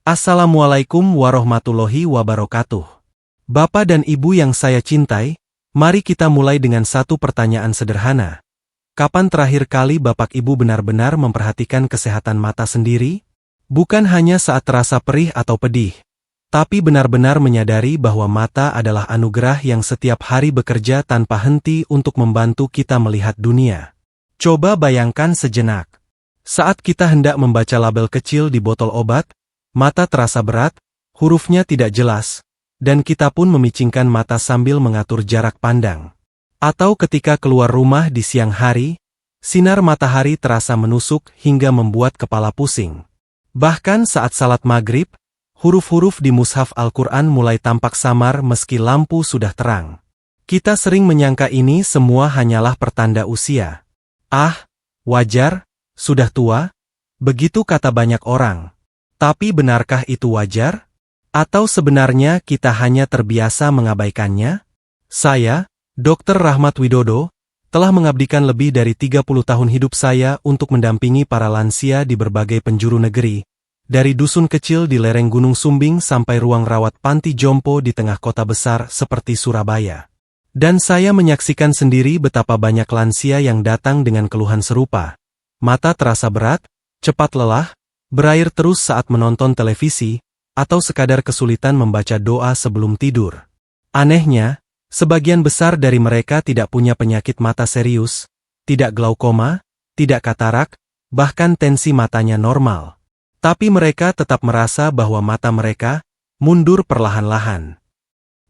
Assalamualaikum warahmatullahi wabarakatuh. Bapak dan Ibu yang saya cintai, mari kita mulai dengan satu pertanyaan sederhana. Kapan terakhir kali Bapak Ibu benar-benar memperhatikan kesehatan mata sendiri? Bukan hanya saat terasa perih atau pedih, tapi benar-benar menyadari bahwa mata adalah anugerah yang setiap hari bekerja tanpa henti untuk membantu kita melihat dunia. Coba bayangkan sejenak. Saat kita hendak membaca label kecil di botol obat, mata terasa berat, hurufnya tidak jelas, dan kita pun memicingkan mata sambil mengatur jarak pandang. Atau ketika keluar rumah di siang hari, sinar matahari terasa menusuk hingga membuat kepala pusing. Bahkan saat salat maghrib, huruf-huruf di mushaf Al-Quran mulai tampak samar meski lampu sudah terang. Kita sering menyangka ini semua hanyalah pertanda usia. Ah, wajar, sudah tua, begitu kata banyak orang. Tapi benarkah itu wajar? Atau sebenarnya kita hanya terbiasa mengabaikannya? Saya, Dr. Rahmat Widodo, telah mengabdikan lebih dari 30 tahun hidup saya untuk mendampingi para lansia di berbagai penjuru negeri, dari dusun kecil di lereng Gunung Sumbing sampai ruang rawat panti jompo di tengah kota besar seperti Surabaya. Dan saya menyaksikan sendiri betapa banyak lansia yang datang dengan keluhan serupa. Mata terasa berat, cepat lelah, berair terus saat menonton televisi, atau sekadar kesulitan membaca doa sebelum tidur. Anehnya, sebagian besar dari mereka tidak punya penyakit mata serius, tidak glaukoma, tidak katarak, bahkan tensi matanya normal. Tapi mereka tetap merasa bahwa mata mereka mundur perlahan-lahan.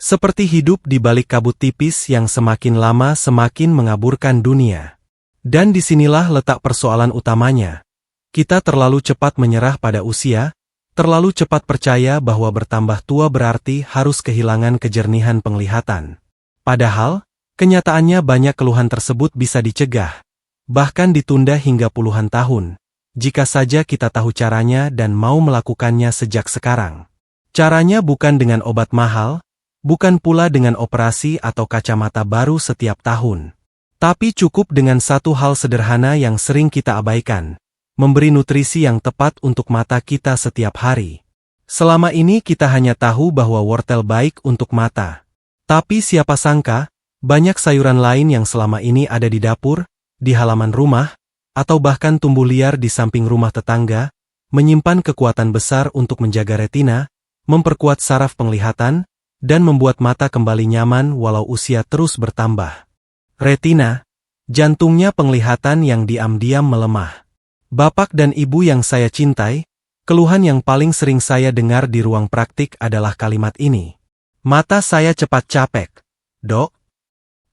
Seperti hidup di balik kabut tipis yang semakin lama semakin mengaburkan dunia. Dan disinilah letak persoalan utamanya. Kita terlalu cepat menyerah pada usia, terlalu cepat percaya bahwa bertambah tua berarti harus kehilangan kejernihan penglihatan. Padahal, kenyataannya banyak keluhan tersebut bisa dicegah, bahkan ditunda hingga puluhan tahun, jika saja kita tahu caranya dan mau melakukannya sejak sekarang. Caranya bukan dengan obat mahal, bukan pula dengan operasi atau kacamata baru setiap tahun. Tapi cukup dengan satu hal sederhana yang sering kita abaikan. Memberi nutrisi yang tepat untuk mata kita setiap hari. Selama ini kita hanya tahu bahwa wortel baik untuk mata. Tapi siapa sangka, banyak sayuran lain yang selama ini ada di dapur, di halaman rumah, atau bahkan tumbuh liar di samping rumah tetangga, menyimpan kekuatan besar untuk menjaga retina, memperkuat saraf penglihatan, dan membuat mata kembali nyaman walau usia terus bertambah. Retina, jantungnya penglihatan yang diam-diam melemah. Bapak dan Ibu yang saya cintai, keluhan yang paling sering saya dengar di ruang praktik adalah kalimat ini. Mata saya cepat capek, Dok.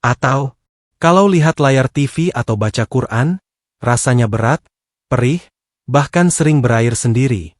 Atau, kalau lihat layar TV atau baca Quran, rasanya berat, perih, bahkan sering berair sendiri.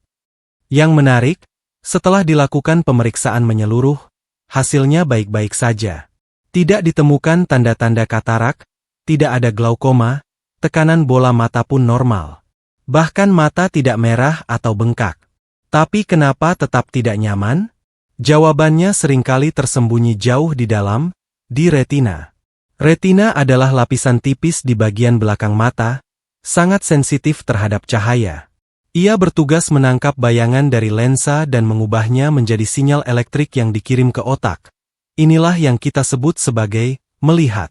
Yang menarik, setelah dilakukan pemeriksaan menyeluruh, hasilnya baik-baik saja. Tidak ditemukan tanda-tanda katarak, tidak ada glaukoma, tekanan bola mata pun normal. Bahkan mata tidak merah atau bengkak. Tapi kenapa tetap tidak nyaman? Jawabannya seringkali tersembunyi jauh di dalam, di retina. Retina adalah lapisan tipis di bagian belakang mata, sangat sensitif terhadap cahaya. Ia bertugas menangkap bayangan dari lensa dan mengubahnya menjadi sinyal elektrik yang dikirim ke otak. Inilah yang kita sebut sebagai melihat.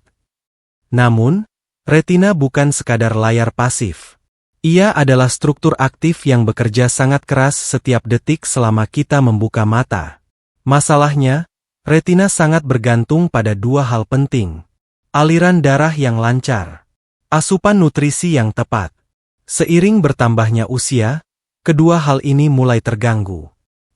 Namun, retina bukan sekadar layar pasif. Ia adalah struktur aktif yang bekerja sangat keras setiap detik selama kita membuka mata. Masalahnya, retina sangat bergantung pada dua hal penting. Aliran darah yang lancar, asupan nutrisi yang tepat. Seiring bertambahnya usia, kedua hal ini mulai terganggu.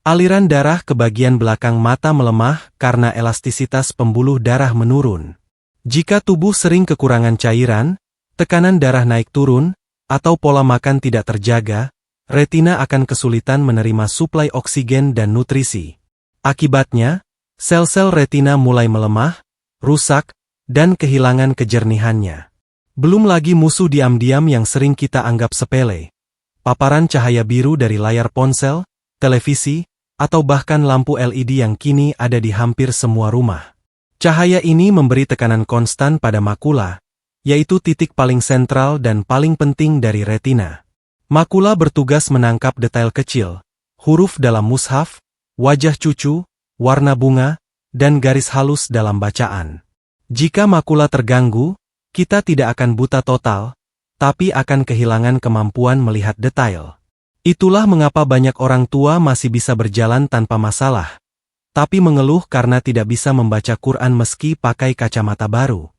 Aliran darah ke bagian belakang mata melemah karena elastisitas pembuluh darah menurun. Jika tubuh sering kekurangan cairan, tekanan darah naik turun, atau pola makan tidak terjaga, retina akan kesulitan menerima suplai oksigen dan nutrisi. Akibatnya, sel-sel retina mulai melemah, rusak, dan kehilangan kejernihannya. Belum lagi musuh diam-diam yang sering kita anggap sepele. Paparan cahaya biru dari layar ponsel, televisi, atau bahkan lampu LED yang kini ada di hampir semua rumah. Cahaya ini memberi tekanan konstan pada makula, yaitu titik paling sentral dan paling penting dari retina. Makula bertugas menangkap detail kecil, huruf dalam mushaf, wajah cucu, warna bunga, dan garis halus dalam bacaan. Jika makula terganggu, kita tidak akan buta total, tapi akan kehilangan kemampuan melihat detail. Itulah mengapa banyak orang tua masih bisa berjalan tanpa masalah, tapi mengeluh karena tidak bisa membaca Quran meski pakai kacamata baru.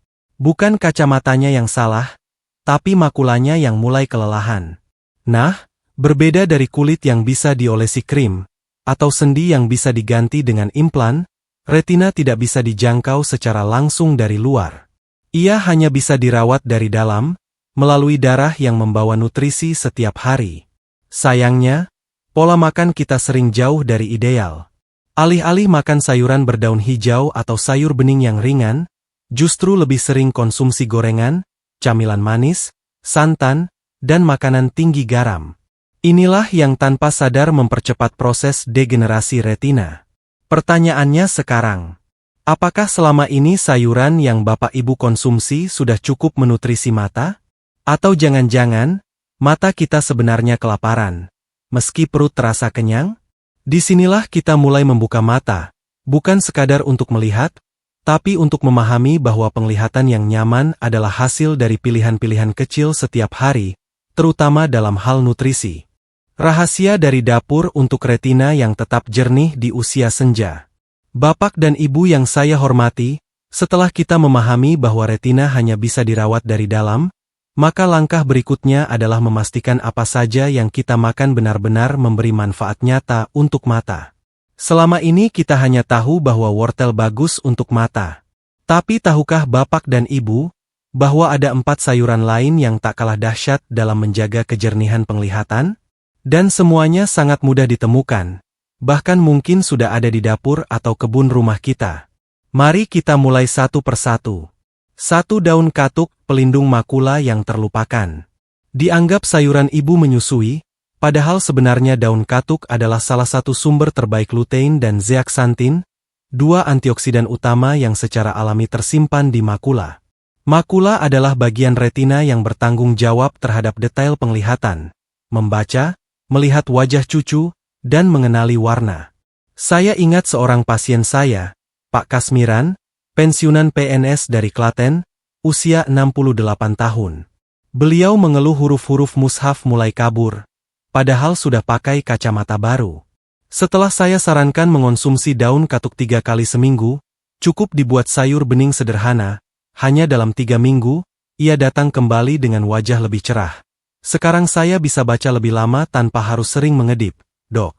Bukan kacamatanya yang salah, tapi makulanya yang mulai kelelahan. Nah, berbeda dari kulit yang bisa diolesi krim, atau sendi yang bisa diganti dengan implan, retina tidak bisa dijangkau secara langsung dari luar. Ia hanya bisa dirawat dari dalam, melalui darah yang membawa nutrisi setiap hari. Sayangnya, pola makan kita sering jauh dari ideal. Alih-alih makan sayuran berdaun hijau atau sayur bening yang ringan, justru lebih sering konsumsi gorengan, camilan manis, santan, dan makanan tinggi garam. Inilah yang tanpa sadar mempercepat proses degenerasi retina. Pertanyaannya sekarang, apakah selama ini sayuran yang Bapak Ibu konsumsi sudah cukup menutrisi mata? Atau jangan-jangan, mata kita sebenarnya kelaparan, meski perut terasa kenyang? Disinilah kita mulai membuka mata, bukan sekadar untuk melihat, tapi untuk memahami bahwa penglihatan yang nyaman adalah hasil dari pilihan-pilihan kecil setiap hari, terutama dalam hal nutrisi. Rahasia dari dapur untuk retina yang tetap jernih di usia senja. Bapak dan Ibu yang saya hormati, setelah kita memahami bahwa retina hanya bisa dirawat dari dalam, maka langkah berikutnya adalah memastikan apa saja yang kita makan benar-benar memberi manfaat nyata untuk mata. Selama ini kita hanya tahu bahwa wortel bagus untuk mata. Tapi tahukah Bapak dan Ibu, bahwa ada 4 sayuran lain yang tak kalah dahsyat dalam menjaga kejernihan penglihatan? Dan semuanya sangat mudah ditemukan, bahkan mungkin sudah ada di dapur atau kebun rumah kita. Mari kita mulai satu persatu. 1. Daun katuk, pelindung makula yang terlupakan. Dianggap sayuran ibu menyusui, padahal sebenarnya daun katuk adalah salah satu sumber terbaik lutein dan zeaxanthin, 2 antioksidan utama yang secara alami tersimpan di makula. Makula adalah bagian retina yang bertanggung jawab terhadap detail penglihatan, membaca, melihat wajah cucu, dan mengenali warna. Saya ingat seorang pasien saya, Pak Kasmiran, pensiunan PNS dari Klaten, usia 68 tahun. Beliau mengeluh huruf-huruf mushaf mulai kabur, padahal sudah pakai kacamata baru. Setelah saya sarankan mengonsumsi daun katuk 3 kali seminggu, cukup dibuat sayur bening sederhana, hanya dalam 3 minggu, ia datang kembali dengan wajah lebih cerah. Sekarang saya bisa baca lebih lama tanpa harus sering mengedip, Dok.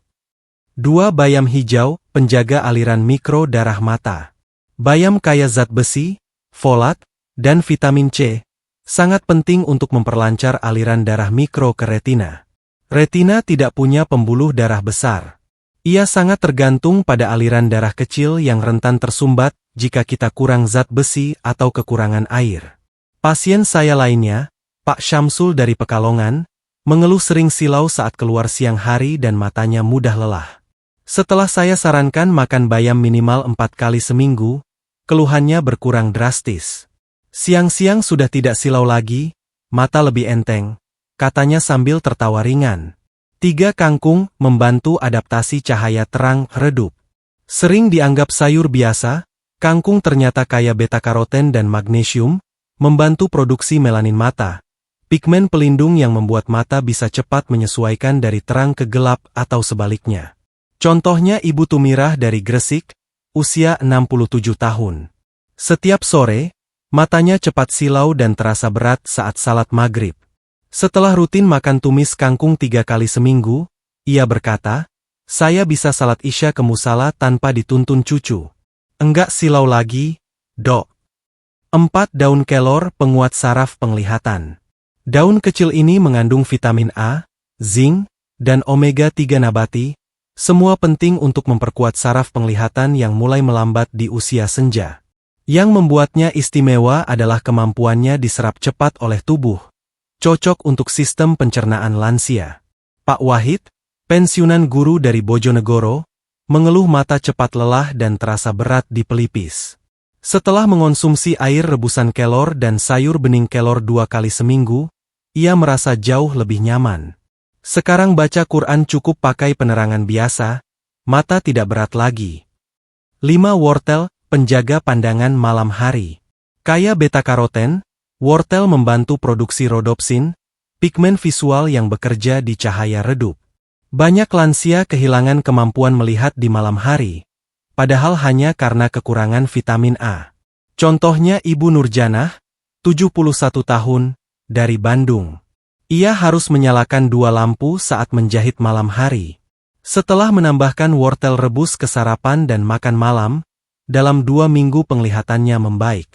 2. Bayam hijau, penjaga aliran mikro darah mata. Bayam kaya zat besi, folat, dan vitamin C, sangat penting untuk memperlancar aliran darah mikro ke retina. Retina tidak punya pembuluh darah besar. Ia sangat tergantung pada aliran darah kecil yang rentan tersumbat jika kita kurang zat besi atau kekurangan air. Pasien saya lainnya, Pak Syamsul dari Pekalongan, mengeluh sering silau saat keluar siang hari dan matanya mudah lelah. Setelah saya sarankan makan bayam minimal 4 kali seminggu, keluhannya berkurang drastis. Siang-siang sudah tidak silau lagi, mata lebih enteng, katanya sambil tertawa ringan. 3. Kangkung, membantu adaptasi cahaya terang redup. Sering dianggap sayur biasa, kangkung ternyata kaya beta-karoten dan magnesium, membantu produksi melanin mata, pigmen pelindung yang membuat mata bisa cepat menyesuaikan dari terang ke gelap atau sebaliknya. Contohnya Ibu Tumirah dari Gresik, usia 67 tahun. Setiap sore, matanya cepat silau dan terasa berat saat salat maghrib. Setelah rutin makan tumis kangkung 3 kali seminggu, ia berkata, saya bisa salat isya ke musala tanpa dituntun cucu. Enggak silau lagi, Dok. 4. Daun kelor, penguat saraf penglihatan. Daun kecil ini mengandung vitamin A, zinc, dan omega-3 nabati, semua penting untuk memperkuat saraf penglihatan yang mulai melambat di usia senja. Yang membuatnya istimewa adalah kemampuannya diserap cepat oleh tubuh, cocok untuk sistem pencernaan lansia. Pak Wahid, pensiunan guru dari Bojonegoro, mengeluh mata cepat lelah dan terasa berat di pelipis. Setelah mengonsumsi air rebusan kelor dan sayur bening kelor 2 kali seminggu, ia merasa jauh lebih nyaman. Sekarang baca Quran cukup pakai penerangan biasa, mata tidak berat lagi. 5. Wortel, penjaga pandangan malam hari. Kaya beta-karoten, wortel membantu produksi rodopsin, pigmen visual yang bekerja di cahaya redup. Banyak lansia kehilangan kemampuan melihat di malam hari, padahal hanya karena kekurangan vitamin A. Contohnya Ibu Nurjanah, 71 tahun, dari Bandung. Ia harus menyalakan 2 lampu saat menjahit malam hari. Setelah menambahkan wortel rebus ke sarapan dan makan malam, dalam 2 minggu penglihatannya membaik.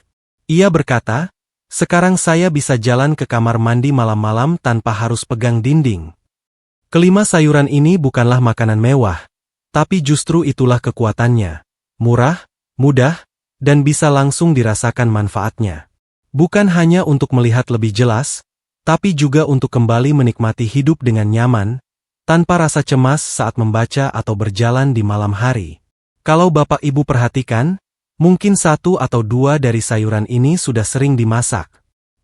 Ia berkata, "Sekarang saya bisa jalan ke kamar mandi malam-malam tanpa harus pegang dinding." Kelima sayuran ini bukanlah makanan mewah, tapi justru itulah kekuatannya. Murah, mudah, dan bisa langsung dirasakan manfaatnya. Bukan hanya untuk melihat lebih jelas, tapi juga untuk kembali menikmati hidup dengan nyaman, tanpa rasa cemas saat membaca atau berjalan di malam hari. Kalau Bapak Ibu perhatikan, mungkin 1 atau 2 dari sayuran ini sudah sering dimasak.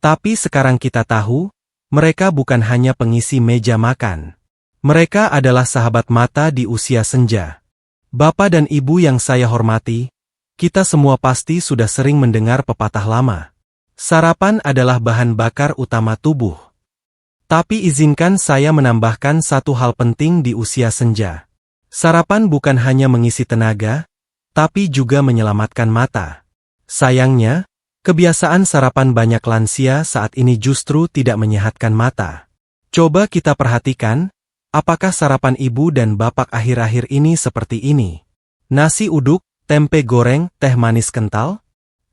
Tapi sekarang kita tahu, mereka bukan hanya pengisi meja makan. Mereka adalah sahabat mata di usia senja. Bapak dan Ibu yang saya hormati, kita semua pasti sudah sering mendengar pepatah lama. Sarapan adalah bahan bakar utama tubuh. Tapi izinkan saya menambahkan satu hal penting di usia senja. Sarapan bukan hanya mengisi tenaga, tapi juga menyelamatkan mata. Sayangnya, kebiasaan sarapan banyak lansia saat ini justru tidak menyehatkan mata. Coba kita perhatikan, apakah sarapan ibu dan bapak akhir-akhir ini seperti ini? Nasi uduk, tempe goreng, teh manis kental?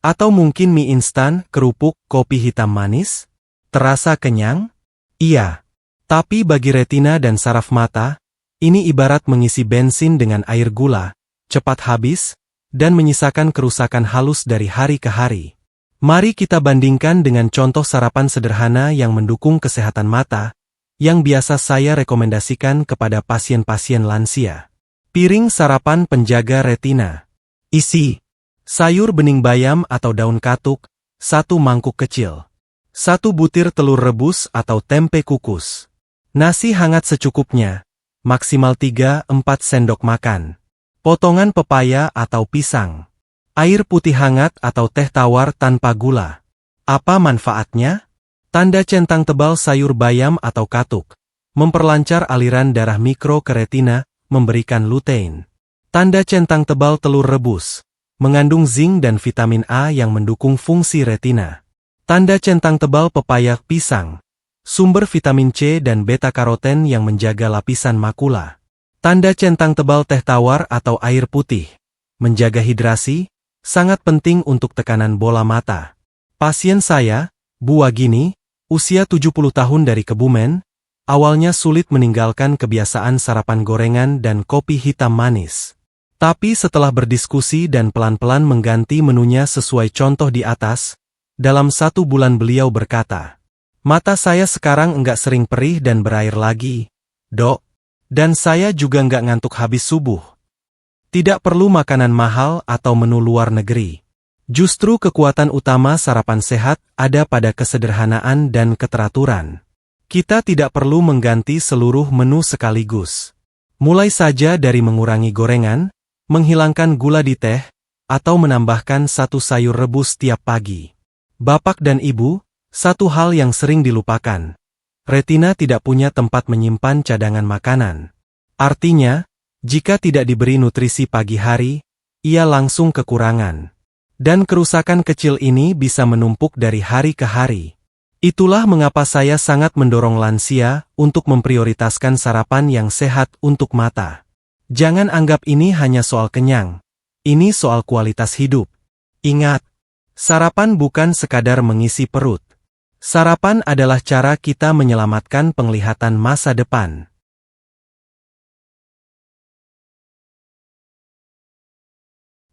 Atau mungkin mie instan, kerupuk, kopi hitam manis? Terasa kenyang? Iya. Tapi bagi retina dan saraf mata, ini ibarat mengisi bensin dengan air gula, cepat habis, dan menyisakan kerusakan halus dari hari ke hari. Mari kita bandingkan dengan contoh sarapan sederhana yang mendukung kesehatan mata, yang biasa saya rekomendasikan kepada pasien-pasien lansia. Piring sarapan penjaga retina. Isi: sayur bening bayam atau daun katuk, 1 mangkuk kecil. 1 butir telur rebus atau tempe kukus. Nasi hangat secukupnya, maksimal 3-4 sendok makan. Potongan pepaya atau pisang. Air putih hangat atau teh tawar tanpa gula. Apa manfaatnya? Tanda centang tebal sayur bayam atau katuk. Memperlancar aliran darah mikro ke retina, memberikan lutein. Tanda centang tebal telur rebus. Mengandung zinc dan vitamin A yang mendukung fungsi retina. Tanda centang tebal pepaya pisang. Sumber vitamin C dan beta-karoten yang menjaga lapisan makula. Tanda centang tebal teh tawar atau air putih. Menjaga hidrasi, sangat penting untuk tekanan bola mata. Pasien saya, Bu Wagini, usia 70 tahun dari Kebumen, awalnya sulit meninggalkan kebiasaan sarapan gorengan dan kopi hitam manis. Tapi setelah berdiskusi dan pelan-pelan mengganti menunya sesuai contoh di atas, dalam 1 bulan beliau berkata, "Mata saya sekarang enggak sering perih dan berair lagi, Dok. Dan saya juga enggak ngantuk habis subuh. Tidak perlu makanan mahal atau menu luar negeri. Justru kekuatan utama sarapan sehat ada pada kesederhanaan dan keteraturan. Kita tidak perlu mengganti seluruh menu sekaligus. Mulai saja dari mengurangi gorengan, menghilangkan gula di teh, atau menambahkan 1 sayur rebus tiap pagi." Bapak dan Ibu, satu hal yang sering dilupakan. Retina tidak punya tempat menyimpan cadangan makanan. Artinya, jika tidak diberi nutrisi pagi hari, ia langsung kekurangan. Dan kerusakan kecil ini bisa menumpuk dari hari ke hari. Itulah mengapa saya sangat mendorong lansia untuk memprioritaskan sarapan yang sehat untuk mata. Jangan anggap ini hanya soal kenyang. Ini soal kualitas hidup. Ingat, sarapan bukan sekadar mengisi perut. Sarapan adalah cara kita menyelamatkan penglihatan masa depan.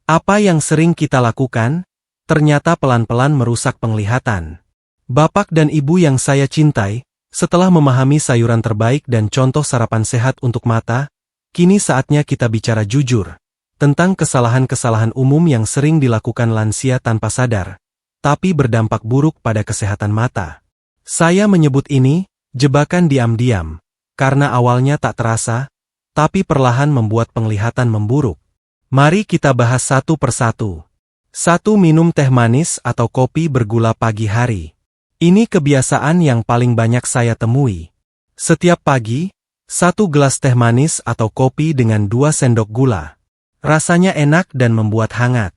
Apa yang sering kita lakukan, ternyata pelan-pelan merusak penglihatan. Bapak dan Ibu yang saya cintai, setelah memahami sayuran terbaik dan contoh sarapan sehat untuk mata, kini saatnya kita bicara jujur tentang kesalahan-kesalahan umum yang sering dilakukan lansia tanpa sadar, tapi berdampak buruk pada kesehatan mata. Saya menyebut ini jebakan diam-diam, karena awalnya tak terasa, tapi perlahan membuat penglihatan memburuk. Mari kita bahas satu persatu. 1. Minum teh manis atau kopi bergula pagi hari. Ini kebiasaan yang paling banyak saya temui. Setiap pagi, 1 gelas teh manis atau kopi dengan 2 sendok gula. Rasanya enak dan membuat hangat.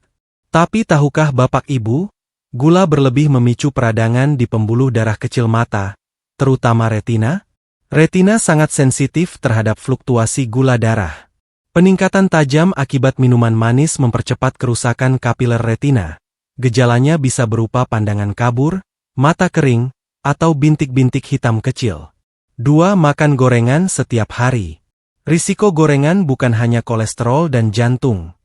Tapi tahukah Bapak Ibu, gula berlebih memicu peradangan di pembuluh darah kecil mata, terutama retina? Retina sangat sensitif terhadap fluktuasi gula darah. Peningkatan tajam akibat minuman manis mempercepat kerusakan kapiler retina. Gejalanya bisa berupa pandangan kabur, mata kering, atau bintik-bintik hitam kecil. 2. Makan gorengan setiap hari. Risiko gorengan bukan hanya kolesterol dan jantung.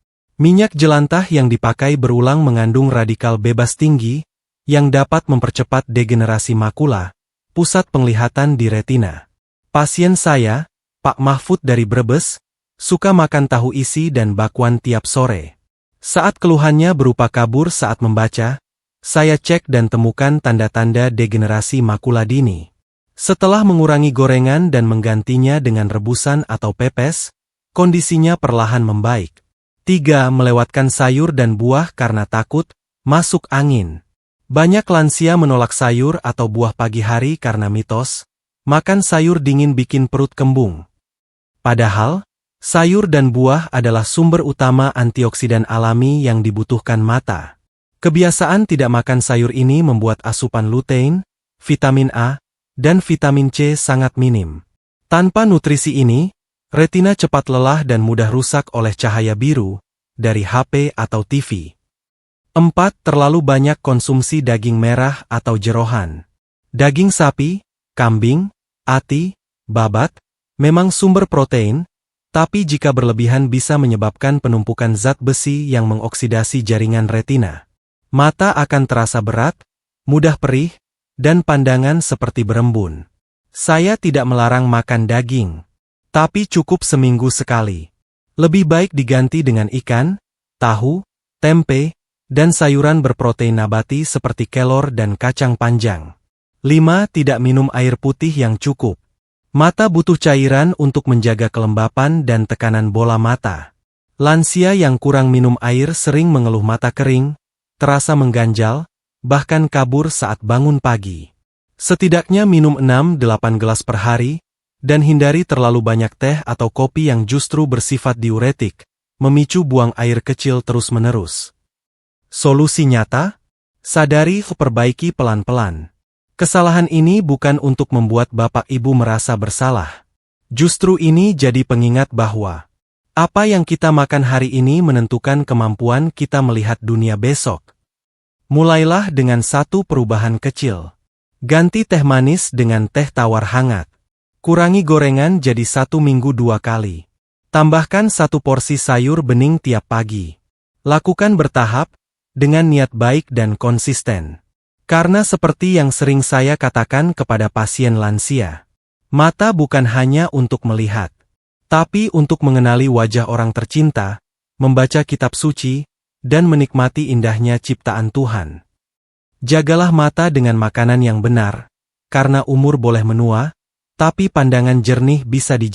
Minyak jelantah yang dipakai berulang mengandung radikal bebas tinggi, yang dapat mempercepat degenerasi makula, pusat penglihatan di retina. Pasien saya, Pak Mahfud dari Brebes, suka makan tahu isi dan bakwan tiap sore. Saat keluhannya berupa kabur saat membaca, saya cek dan temukan tanda-tanda degenerasi makula dini. Setelah mengurangi gorengan dan menggantinya dengan rebusan atau pepes, kondisinya perlahan membaik. 3. Melewatkan sayur dan buah karena takut masuk angin. Banyak lansia menolak sayur atau buah pagi hari karena mitos, makan sayur dingin bikin perut kembung. Padahal, sayur dan buah adalah sumber utama antioksidan alami yang dibutuhkan mata. Kebiasaan tidak makan sayur ini membuat asupan lutein, vitamin A, dan vitamin C sangat minim. Tanpa nutrisi ini, retina cepat lelah dan mudah rusak oleh cahaya biru dari HP atau TV. 4. Terlalu banyak konsumsi daging merah atau jeroan. Daging sapi, kambing, ati, babat, memang sumber protein, tapi jika berlebihan bisa menyebabkan penumpukan zat besi yang mengoksidasi jaringan retina. Mata akan terasa berat, mudah perih, dan pandangan seperti berembun. Saya tidak melarang makan daging, tapi cukup seminggu sekali. Lebih baik diganti dengan ikan, tahu, tempe, dan sayuran berprotein nabati seperti kelor dan kacang panjang. 5. Tidak minum air putih yang cukup. Mata butuh cairan untuk menjaga kelembapan dan tekanan bola mata. Lansia yang kurang minum air sering mengeluh mata kering, terasa mengganjal, bahkan kabur saat bangun pagi. Setidaknya minum 6-8 gelas per hari, dan hindari terlalu banyak teh atau kopi yang justru bersifat diuretik, memicu buang air kecil terus-menerus. Solusi nyata? Sadari, perbaiki pelan-pelan. Kesalahan ini bukan untuk membuat Bapak Ibu merasa bersalah. Justru ini jadi pengingat bahwa apa yang kita makan hari ini menentukan kemampuan kita melihat dunia besok. Mulailah dengan 1 perubahan kecil. Ganti teh manis dengan teh tawar hangat. Kurangi gorengan jadi 1 minggu 2 kali. Tambahkan 1 porsi sayur bening tiap pagi. Lakukan bertahap, dengan niat baik dan konsisten. Karena seperti yang sering saya katakan kepada pasien lansia, mata bukan hanya untuk melihat, tapi untuk mengenali wajah orang tercinta, membaca kitab suci, dan menikmati indahnya ciptaan Tuhan. Jagalah mata dengan makanan yang benar, karena umur boleh menua, tapi pandangan jernih bisa dijaga.